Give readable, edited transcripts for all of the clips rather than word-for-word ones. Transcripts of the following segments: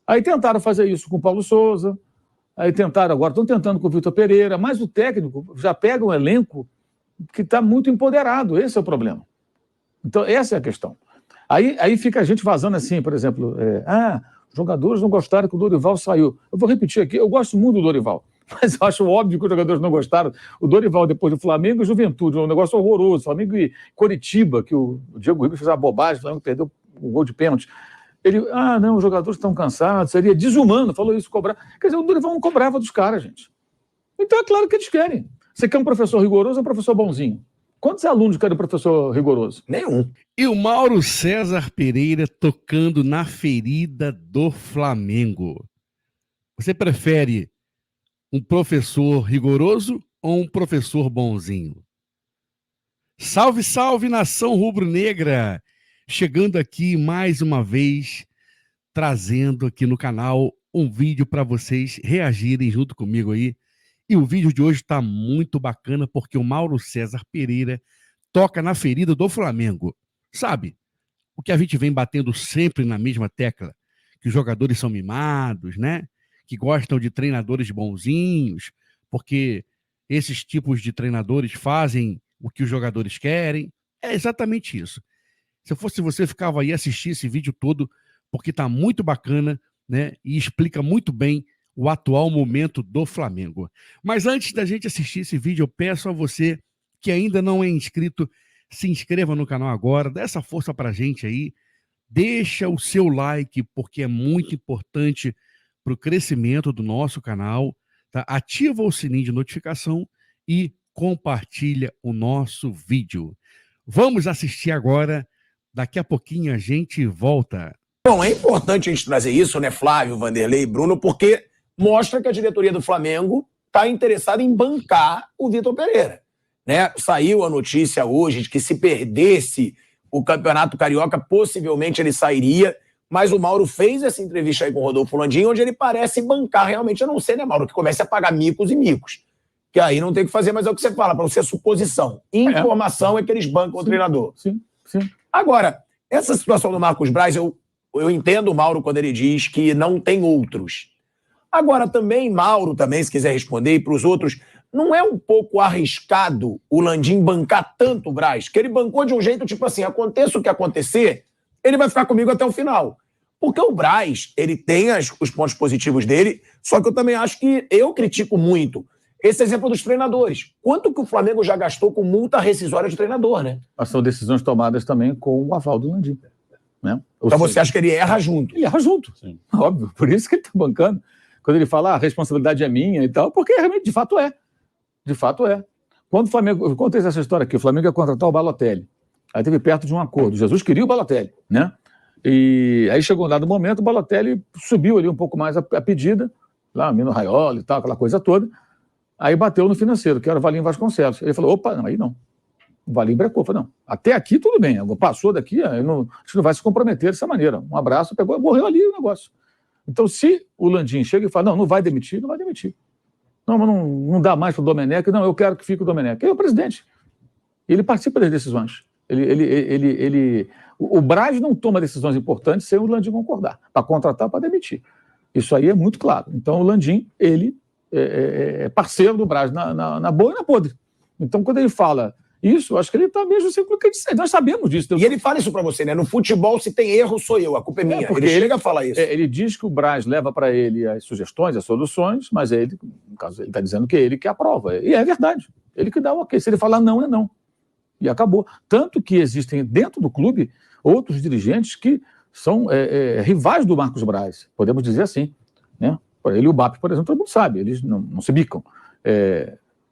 Aí tentaram fazer isso com o Paulo Souza, aí tentaram, agora estão tentando com o Vitor Pereira, mas o técnico já pega um elenco que está muito empoderado, esse é o problema. Então, essa é a questão. Aí fica a gente vazando assim, por exemplo, os jogadores não gostaram que o Dorival saiu. Eu vou repetir aqui, eu gosto muito do Dorival, mas eu acho óbvio que os jogadores não gostaram. O Dorival, depois do Flamengo e Juventude, um negócio horroroso. Flamengo e Coritiba, que o Diego Ribas fez uma bobagem, o Flamengo perdeu o gol de pênalti. Ele, não, os jogadores estão cansados, seria desumano, falou isso, cobrar. Quer dizer, o Dorival não cobrava dos caras, gente. Então é claro que eles querem. Você quer um professor rigoroso ou um professor bonzinho? Quantos alunos querem um professor rigoroso? Nenhum. E o Mauro César Pereira tocando na ferida do Flamengo. Você prefere um professor rigoroso ou um professor bonzinho? Salve, salve, nação rubro-negra! Chegando aqui mais uma vez, trazendo aqui no canal um vídeo para vocês reagirem junto comigo aí. E o vídeo de hoje está muito bacana porque o Mauro César Pereira toca na ferida do Flamengo. Sabe, o que a gente vem batendo sempre na mesma tecla, que os jogadores são mimados, né? Que gostam de treinadores bonzinhos, porque esses tipos de treinadores fazem o que os jogadores querem. É exatamente isso. Se eu fosse você, ficava aí assistir esse vídeo todo, porque está muito bacana, né? E explica muito bem o atual momento do Flamengo. Mas antes da gente assistir esse vídeo, eu peço a você que ainda não é inscrito, se inscreva no canal agora, dá essa força pra gente aí, deixa o seu like, porque é muito importante para o crescimento do nosso canal, tá? Ativa o sininho de notificação e compartilha o nosso vídeo. Vamos assistir agora, daqui a pouquinho a gente volta. Bom, é importante a gente trazer isso, né, Flávio, Vanderlei e Bruno, porque mostra que a diretoria do Flamengo está interessada em bancar o Vitor Pereira. Né? Saiu a notícia hoje de que se perdesse o Campeonato Carioca, possivelmente ele sairia, mas o Mauro fez essa entrevista aí com o Rodolfo Landim, onde ele parece bancar realmente, a não ser, né, Mauro, que comece a pagar micos e micos. Que aí não tem o que fazer, mas é o que você fala, para você suposição. Informação é que eles bancam o treinador. Sim. Agora, essa situação do Marcos Braz, eu entendo o Mauro quando ele diz que não tem outros. Agora, também, Mauro, também, se quiser responder, e para os outros, não é um pouco arriscado o Landim bancar tanto o Braz? Que ele bancou de um jeito, tipo assim, aconteça o que acontecer, ele vai ficar comigo até o final. Porque o Braz, ele tem os pontos positivos dele, só que eu também acho que eu critico muito esse exemplo dos treinadores. Quanto que o Flamengo já gastou com multa rescisória de treinador, né? Mas são decisões tomadas também com o aval do Landim. Né? Então você acha que ele erra junto? Ele erra junto, sim. Óbvio. Por isso que ele está bancando. Quando ele fala, a responsabilidade é minha e tal, porque realmente, de fato é. De fato é. Quando o Flamengo... Eu contei essa história aqui. O Flamengo ia contratar o Balotelli. Aí teve perto de um acordo. Jesus queria o Balotelli, né? E aí chegou um dado momento, o Balotelli subiu ali um pouco mais a pedida, lá, Mino Raiola e tal, aquela coisa toda. Aí bateu no financeiro, que era o Valinho Vasconcelos. Ele falou, opa, não, aí não. O Valinho brecou. Falou, não, até aqui tudo bem. Passou daqui, a gente não vai se comprometer dessa maneira. Um abraço, pegou, morreu ali o negócio. Então, se o Landim chega e fala, não vai demitir, não vai demitir. Não, mas não dá mais para o Domenech. Não, eu quero que fique o Domenech. Ele é o presidente. Ele participa das decisões. O Braz não toma decisões importantes sem o Landim concordar, para contratar ou para demitir. Isso aí é muito claro. Então, o Landim, ele é parceiro do Braz na boa e na podre. Então, quando ele fala isso, eu acho que ele está mesmo assim, porque nós sabemos disso. E ele fala isso para você, né? No futebol, se tem erro, sou eu, a culpa é minha. Ele chega a falar isso. Ele diz que o Braz leva para ele as sugestões, as soluções, mas ele, no caso, ele está dizendo que é ele que aprova. E é verdade. Ele que dá o ok. Se ele falar não, é não. E acabou. Tanto que existem dentro do clube outros dirigentes que são rivais do Marcos Braz, podemos dizer assim, né? Ele e o BAP, por exemplo, todo mundo sabe, eles não se bicam.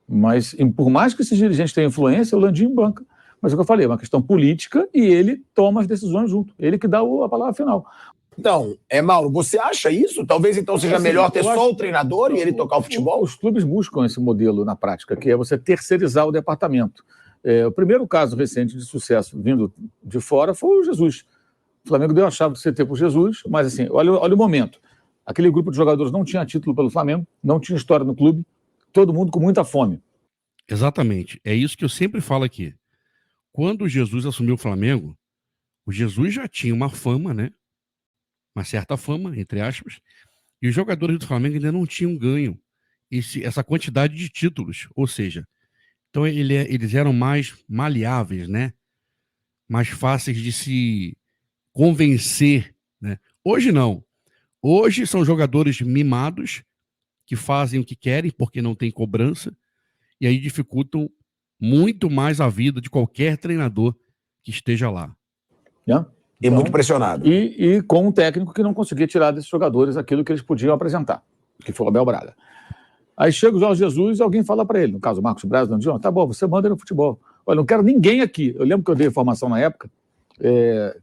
Mas, por mais que esses dirigentes tenham influência, o Landim banca. Mas é o que eu falei, é uma questão política e ele toma as decisões junto. Ele que dá a palavra final. Então, Mauro, você acha isso? Talvez então seja melhor ter só o treinador e ele tocar o futebol? Os clubes buscam esse modelo na prática, que é você terceirizar o departamento. O primeiro caso recente de sucesso vindo de fora foi o Jesus. O Flamengo deu a chave do CT para o Jesus, mas assim, olha o momento. Aquele grupo de jogadores não tinha título pelo Flamengo, não tinha história no clube, todo mundo com muita fome. Exatamente. É isso que eu sempre falo aqui. Quando o Jesus assumiu o Flamengo, o Jesus já tinha uma fama, né? uma certa fama, entre aspas, e os jogadores do Flamengo ainda não tinham ganho essa quantidade de títulos, ou seja, então eles eram mais maleáveis, né? Mais fáceis de se convencer, né? Hoje não. Hoje são jogadores mimados que fazem o que querem porque não tem cobrança e aí dificultam muito mais a vida de qualquer treinador que esteja lá. Né? E muito pressionado. E com um técnico que não conseguia tirar desses jogadores aquilo que eles podiam apresentar, que foi o Abel Braga. Aí chega o Jorge Jesus e alguém fala para ele, no caso o Marcos Braz, não diz, tá bom, você manda no futebol. Olha, não quero ninguém aqui. Eu lembro que eu dei informação na época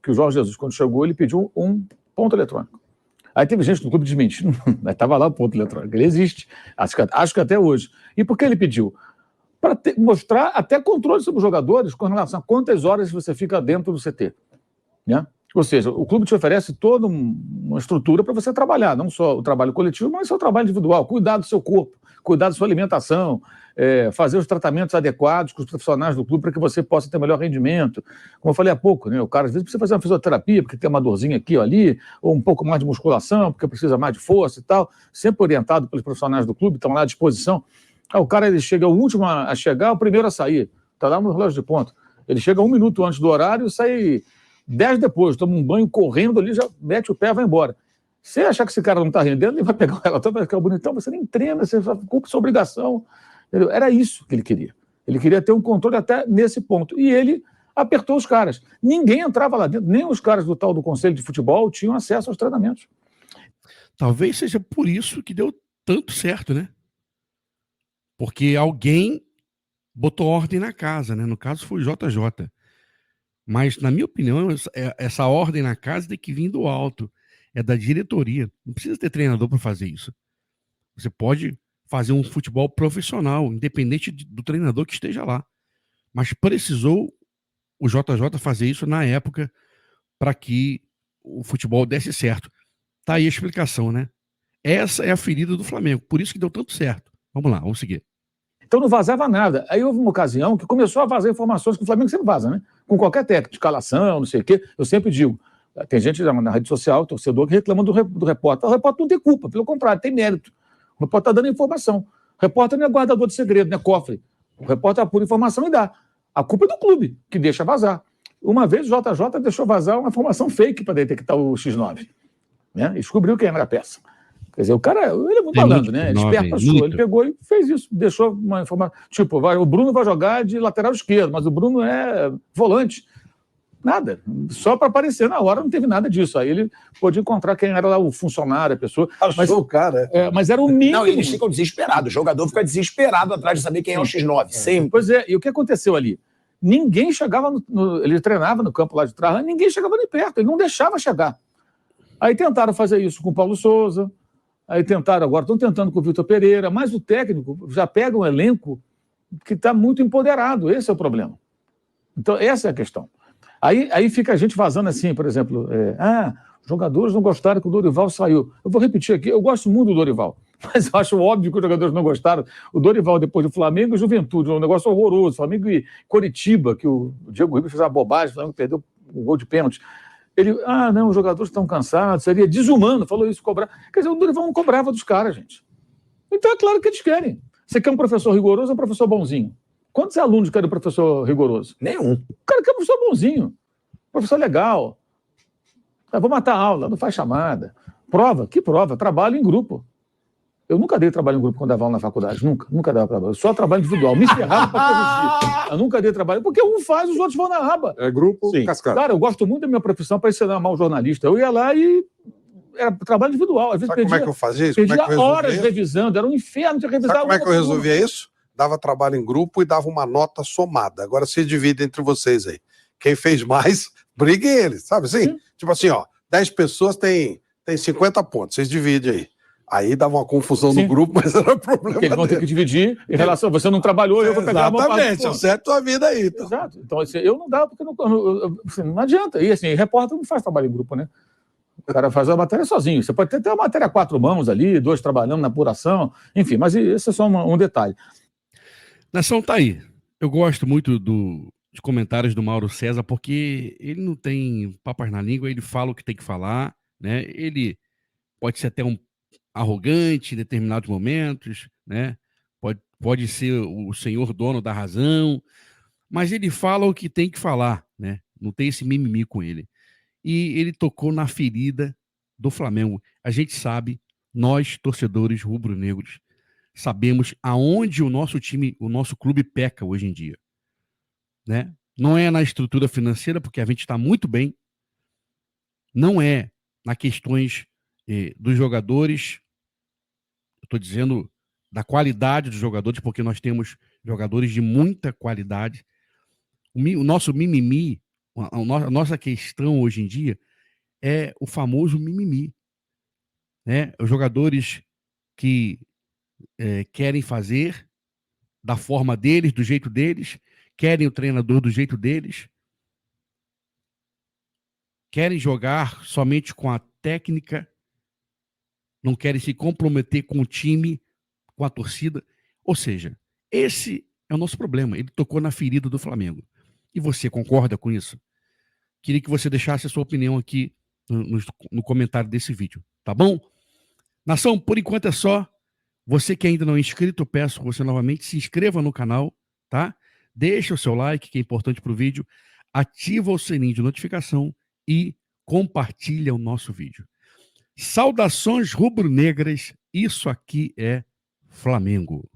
que o Jorge Jesus, quando chegou, ele pediu um ponto eletrônico. Aí teve gente do clube desmentindo, mas estava lá o ponto eletrônico. Ele existe, acho que até hoje. E por que ele pediu? Para mostrar até controle sobre os jogadores com relação a quantas horas você fica dentro do CT. Né? Ou seja, o clube te oferece toda uma estrutura para você trabalhar, não só o trabalho coletivo, mas o seu trabalho individual, cuidar do seu corpo, cuidar da sua alimentação, fazer os tratamentos adequados com os profissionais do clube para que você possa ter melhor rendimento. Como eu falei há pouco, né? O cara às vezes precisa fazer uma fisioterapia porque tem uma dorzinha aqui ou ali, ou um pouco mais de musculação, porque precisa mais de força e tal, sempre orientado pelos profissionais do clube, estão lá à disposição. O cara ele chega o último a chegar, o primeiro a sair, está lá no relógio de ponto. Ele chega 1 minuto antes do horário e sai 10 depois, toma um banho correndo ali, já mete o pé e vai embora. Se achar que esse cara não está rendendo, ele vai pegar o relatório, vai ficar bonitão, você nem treina, você cumpre sua obrigação. Entendeu? Era isso que ele queria. Ele queria ter um controle até nesse ponto. E ele apertou os caras. Ninguém entrava lá dentro, nem os caras do tal do Conselho de Futebol tinham acesso aos treinamentos. Talvez seja por isso que deu tanto certo, né? Porque alguém botou ordem na casa, né? No caso foi o JJ. Mas, na minha opinião, essa ordem na casa tem que vir do alto. É da diretoria. Não precisa ter treinador para fazer isso. Você pode fazer um futebol profissional, independente do treinador que esteja lá. Mas precisou o JJ fazer isso na época para que o futebol desse certo. Tá aí a explicação, né? Essa é a ferida do Flamengo. Por isso que deu tanto certo. Vamos lá, vamos seguir. Então não vazava nada. Aí houve uma ocasião que começou a vazar informações que o Flamengo sempre vaza, né? Com qualquer técnico, de escalação, não sei o quê. Eu sempre digo, tem gente na rede social, torcedor, que reclama do repórter. O repórter não tem culpa, pelo contrário, tem mérito. O repórter está dando informação. O repórter não é guardador de segredo, não é cofre. O repórter apura informação e dá. A culpa é do clube, que deixa vazar. Uma vez o JJ deixou vazar uma informação fake para detectar o X9. Né? E descobriu quem era a peça. Quer dizer, o cara, ele é muito falando, né? Esperto achou. Ele pegou e fez isso, deixou uma informação. Tipo, o Bruno vai jogar de lateral esquerdo, mas o Bruno é volante. Nada. Só para aparecer na hora, não teve nada disso. Aí ele pôde encontrar quem era lá o funcionário, a pessoa. Mas o cara. Mas era o mínimo. Não, eles ficam desesperados. O jogador fica desesperado atrás de saber quem é o X9. Sempre. Pois é, e o que aconteceu ali? Ninguém chegava ele treinava no campo lá de trás, ninguém chegava nem perto, ele não deixava chegar. Aí tentaram fazer isso com o Paulo Souza. Aí tentaram, agora estão tentando com o Vitor Pereira, mas o técnico já pega um elenco que está muito empoderado, esse é o problema. Então, essa é a questão. Aí fica a gente vazando assim, por exemplo, os jogadores não gostaram que o Dorival saiu. Eu vou repetir aqui, eu gosto muito do Dorival, mas eu acho óbvio que os jogadores não gostaram. O Dorival, depois do Flamengo e Juventude, um negócio horroroso. Flamengo e Coritiba, que o Diego Ribas fez uma bobagem, o Flamengo perdeu o gol de pênalti. Ele, não, os jogadores estão cansados, seria desumano, falou isso, cobrar. Quer dizer, o Dorival não cobrava dos caras, gente. Então é claro que eles querem. Você quer um professor rigoroso ou um professor bonzinho? Quantos alunos querem um professor rigoroso? Nenhum. O cara quer um professor bonzinho, professor legal. Vou matar a aula, não faz chamada. Prova, que prova? Trabalho em grupo. Eu nunca dei trabalho em grupo quando dava aula na faculdade, nunca dava trabalho. Só trabalho individual. Me ferrava para corrigir. Eu nunca dei trabalho, porque um faz, os outros vão na raba. É grupo cascado. Cara, eu gosto muito da minha profissão para ensinar mal jornalista. Eu ia lá e era trabalho individual. Às vezes Sabe como é que eu fazia isso? Perdia horas revisando, era um inferno de revisar. Sabe como é que eu resolvia isso? Dava trabalho em grupo e dava uma nota somada. Agora se divide entre vocês aí. Quem fez mais, brigue eles, sabe assim? Sim. Tipo assim, 10 pessoas tem 50 pontos, vocês dividem aí. Aí dava uma confusão no grupo, mas era problema porque eles vão ter que dividir em relação a você não trabalhou, eu vou pegar uma parte. Exatamente, acerta a tua vida aí. Então. Exato. Então, assim, eu não dava porque não adianta. E assim, repórter não faz trabalho em grupo, né? O cara faz a matéria sozinho. Você pode ter uma matéria a 4 mãos ali, 2 trabalhando na apuração, enfim, mas esse é só um detalhe. Nação, tá aí. Eu gosto muito dos comentários do Mauro César, porque ele não tem papas na língua, ele fala o que tem que falar, né? Ele pode ser até um arrogante em determinados momentos, né? Pode ser o senhor dono da razão, mas ele fala o que tem que falar, né? Não tem esse mimimi com ele. E ele tocou na ferida do Flamengo. A gente sabe, nós, torcedores rubro-negros, sabemos aonde o nosso time, o nosso clube peca hoje em dia, né? Não é na estrutura financeira, porque a gente está muito bem, não é nas questões dos jogadores, estou dizendo da qualidade dos jogadores, porque nós temos jogadores de muita qualidade. O nosso mimimi, a nossa questão hoje em dia é o famoso mimimi, né? Os jogadores que querem fazer da forma deles, do jeito deles, querem o treinador do jeito deles, querem jogar somente com a técnica, não querem se comprometer com o time, com a torcida. Ou seja, esse é o nosso problema. Ele tocou na ferida do Flamengo. E você concorda com isso? Queria que você deixasse a sua opinião aqui no comentário desse vídeo, tá bom? Nação, por enquanto é só. Você que ainda não é inscrito, eu peço que você novamente se inscreva no canal, tá? Deixa o seu like, que é importante para o vídeo. Ativa o sininho de notificação e compartilha o nosso vídeo. Saudações rubro-negras, isso aqui é Flamengo.